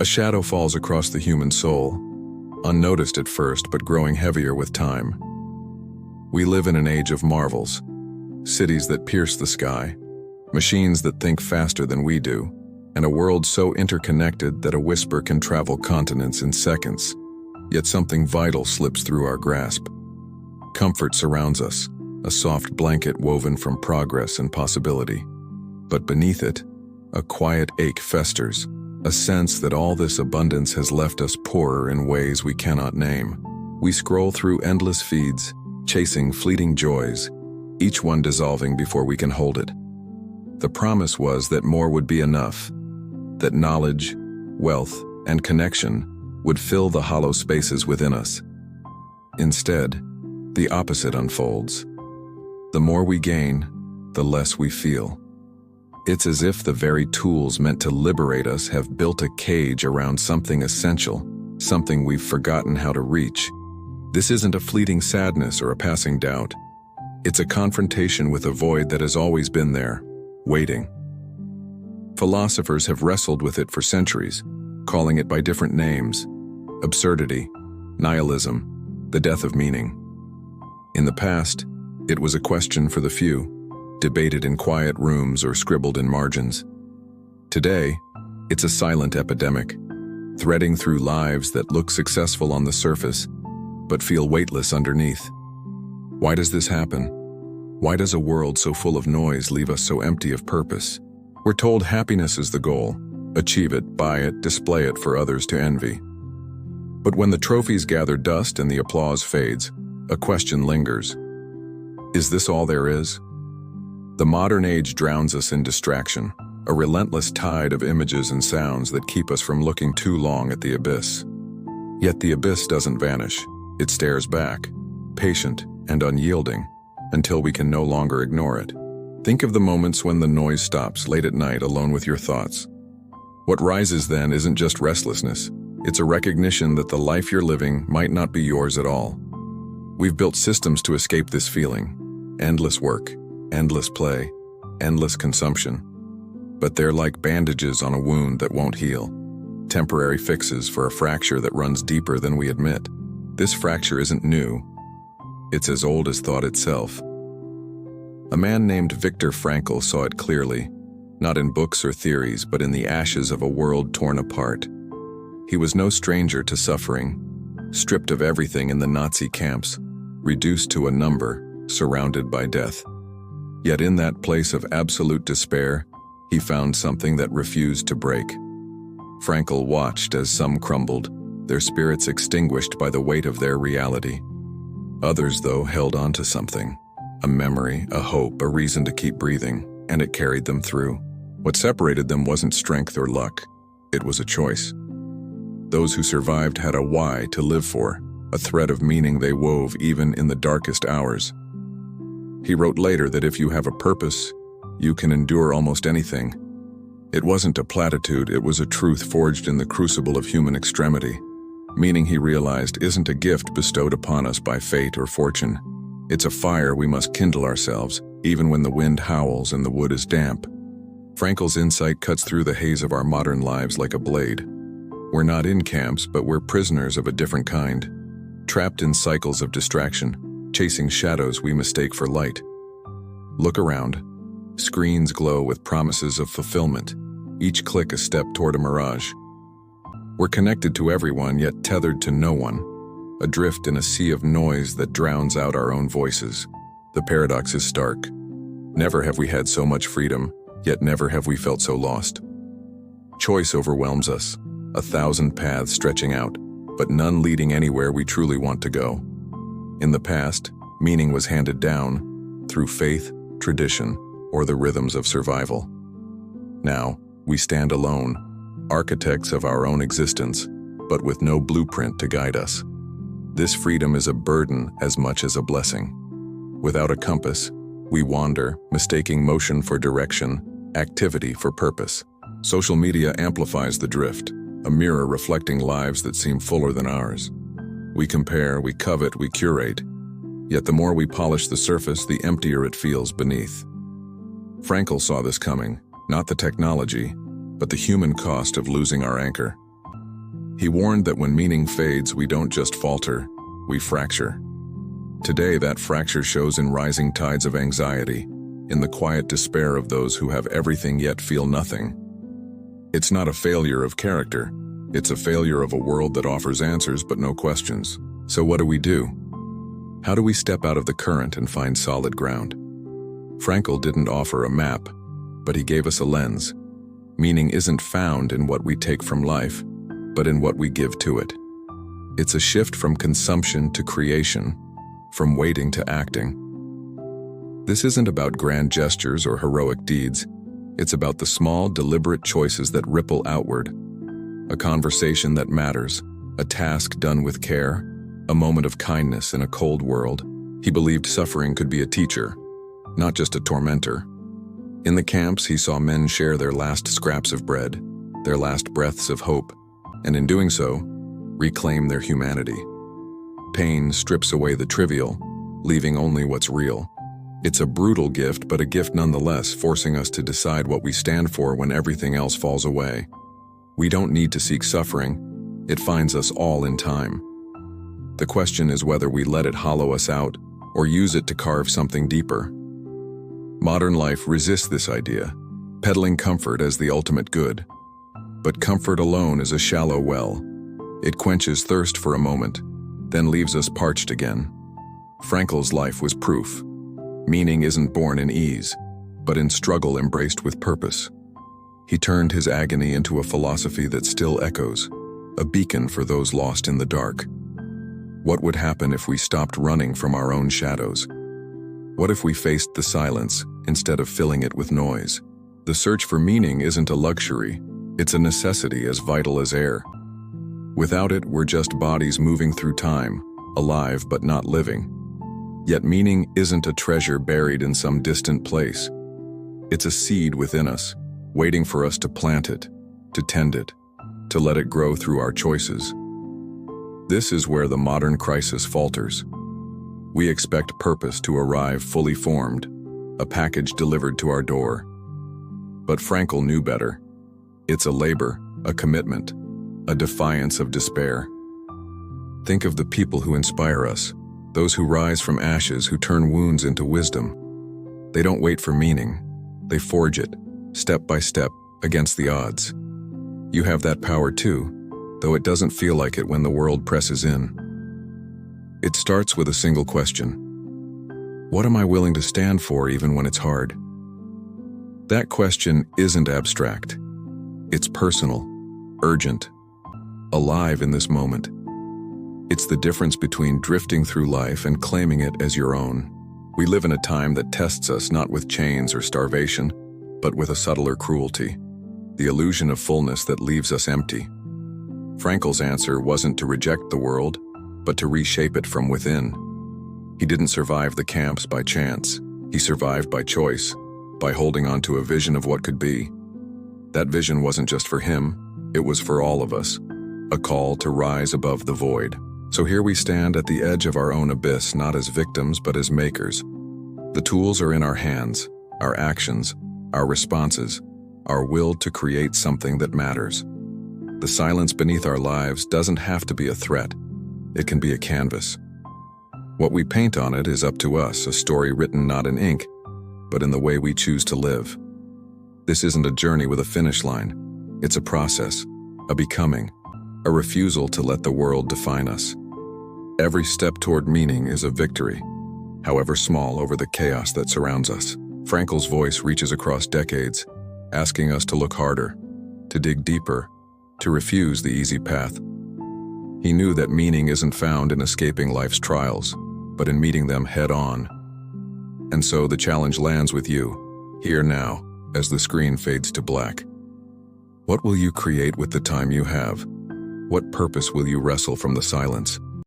A shadow falls across the human soul, unnoticed at first but growing heavier with time. We live in an age of marvels, cities that pierce the sky, machines that think faster than we do, and a world so interconnected that a whisper can travel continents in seconds. Yet something vital slips through our grasp. Comfort surrounds us, a soft blanket woven from progress and possibility. But beneath it, a quiet ache festers, a sense that all this abundance has left us poorer in ways we cannot name. We scroll through endless feeds, chasing fleeting joys, each one dissolving before we can hold it. The promise was that more would be enough, that knowledge, wealth, and connection would fill the hollow spaces within us. Instead, the opposite unfolds. The more we gain, the less we feel. It's as if the very tools meant to liberate us have built a cage around something essential, something we've forgotten how to reach. This isn't a fleeting sadness or a passing doubt. It's a confrontation with a void that has always been there, waiting. Philosophers have wrestled with it for centuries, calling it by different names: absurdity, nihilism, the death of meaning. In the past, it was a question for the few, debated in quiet rooms or scribbled in margins. Today, it's a silent epidemic, threading through lives that look successful on the surface, but feel weightless underneath. Why does this happen? Why does a world so full of noise leave us so empty of purpose? We're told happiness is the goal. Achieve it, buy it, display it for others to envy. But when the trophies gather dust and the applause fades, a question lingers. Is this all there is? The modern age drowns us in distraction, a relentless tide of images and sounds that keep us from looking too long at the abyss. Yet the abyss doesn't vanish. It stares back, patient and unyielding, until we can no longer ignore it. Think of the moments when the noise stops late at night alone with your thoughts. What rises then isn't just restlessness. It's a recognition that the life you're living might not be yours at all. We've built systems to escape this feeling. Endless work, endless play, endless consumption. But they're like bandages on a wound that won't heal. Temporary fixes for a fracture that runs deeper than we admit. This fracture isn't new. It's as old as thought itself. A man named Viktor Frankl saw it clearly, not in books or theories, but in the ashes of a world torn apart. He was no stranger to suffering, stripped of everything in the Nazi camps, reduced to a number, surrounded by death. Yet in that place of absolute despair, he found something that refused to break. Frankl watched as some crumbled, their spirits extinguished by the weight of their reality. Others, though, held on to something, a memory, a hope, a reason to keep breathing, and it carried them through. What separated them wasn't strength or luck. It was a choice. Those who survived had a why to live for, a thread of meaning they wove even in the darkest hours. He wrote later that if you have a purpose, you can endure almost anything. It wasn't a platitude, it was a truth forged in the crucible of human extremity. Meaning, he realized, isn't a gift bestowed upon us by fate or fortune. It's a fire we must kindle ourselves, even when the wind howls and the wood is damp. Frankl's insight cuts through the haze of our modern lives like a blade. We're not in camps, but we're prisoners of a different kind, trapped in cycles of distraction, chasing shadows we mistake for light. Look around. Screens glow with promises of fulfillment, each click a step toward a mirage. We're connected to everyone, yet tethered to no one, adrift in a sea of noise that drowns out our own voices. The paradox is stark. Never have we had so much freedom, yet never have we felt so lost. Choice overwhelms us, 1,000 paths stretching out, but none leading anywhere we truly want to go. In the past, meaning was handed down through faith, tradition, or the rhythms of survival. Now, we stand alone, architects of our own existence, but with no blueprint to guide us. This freedom is a burden as much as a blessing. Without a compass, we wander, mistaking motion for direction, activity for purpose. Social media amplifies the drift, a mirror reflecting lives that seem fuller than ours. We compare, we covet, we curate. Yet the more we polish the surface, the emptier it feels beneath. Frankl saw this coming, not the technology, but the human cost of losing our anchor. He warned that when meaning fades, we don't just falter, we fracture. Today, that fracture shows in rising tides of anxiety, in the quiet despair of those who have everything yet feel nothing. It's not a failure of character, it's a failure of a world that offers answers but no questions. So what do? How do we step out of the current and find solid ground? Frankl didn't offer a map, but he gave us a lens. Meaning isn't found in what we take from life, but in what we give to it. It's a shift from consumption to creation, from waiting to acting. This isn't about grand gestures or heroic deeds. It's about the small, deliberate choices that ripple outward. A conversation that matters, a task done with care, a moment of kindness in a cold world. He believed suffering could be a teacher, not just a tormentor. In the camps, he saw men share their last scraps of bread, their last breaths of hope, and in doing so, reclaim their humanity. Pain strips away the trivial, leaving only what's real. It's a brutal gift, but a gift nonetheless, forcing us to decide what we stand for when everything else falls away. We don't need to seek suffering. It finds us all in time. The question is whether we let it hollow us out or use it to carve something deeper. Modern life resists this idea, peddling comfort as the ultimate good. But comfort alone is a shallow well. It quenches thirst for a moment, then leaves us parched again. Frankl's life was proof. Meaning isn't born in ease, but in struggle embraced with purpose. He turned his agony into a philosophy that still echoes, a beacon for those lost in the dark. What would happen if we stopped running from our own shadows? What if we faced the silence instead of filling it with noise? The search for meaning isn't a luxury, it's a necessity as vital as air. Without it, we're just bodies moving through time, alive but not living. Yet meaning isn't a treasure buried in some distant place. It's a seed within us, waiting for us to plant it, to tend it, to let it grow through our choices. This is where the modern crisis falters. We expect purpose to arrive fully formed, a package delivered to our door. But Frankl knew better. It's a labor, a commitment, a defiance of despair. Think of the people who inspire us, those who rise from ashes, who turn wounds into wisdom. They don't wait for meaning, they forge it, step by step, against the odds. You have that power too, though it doesn't feel like it when the world presses in. It starts with a single question. What am I willing to stand for even when it's hard? That question isn't abstract. It's personal, urgent, alive in this moment. It's the difference between drifting through life and claiming it as your own. We live in a time that tests us not with chains or starvation, but with a subtler cruelty, the illusion of fullness that leaves us empty. Frankl's answer wasn't to reject the world, but to reshape it from within. He didn't survive the camps by chance. He survived by choice, by holding on to a vision of what could be. That vision wasn't just for him, it was for all of us, a call to rise above the void. So here we stand at the edge of our own abyss, not as victims, but as makers. The tools are in our hands, our actions, our responses, our will to create something that matters. The silence beneath our lives doesn't have to be a threat. It can be a canvas. What we paint on it is up to us, a story written not in ink, but in the way we choose to live. This isn't a journey with a finish line. It's a process, a becoming, a refusal to let the world define us. Every step toward meaning is a victory, however small, over the chaos that surrounds us. Frankl's voice reaches across decades, asking us to look harder, to dig deeper, to refuse the easy path. He knew that meaning isn't found in escaping life's trials, but in meeting them head-on. And so the challenge lands with you, here now, as the screen fades to black. What will you create with the time you have? What purpose will you wrestle from the silence?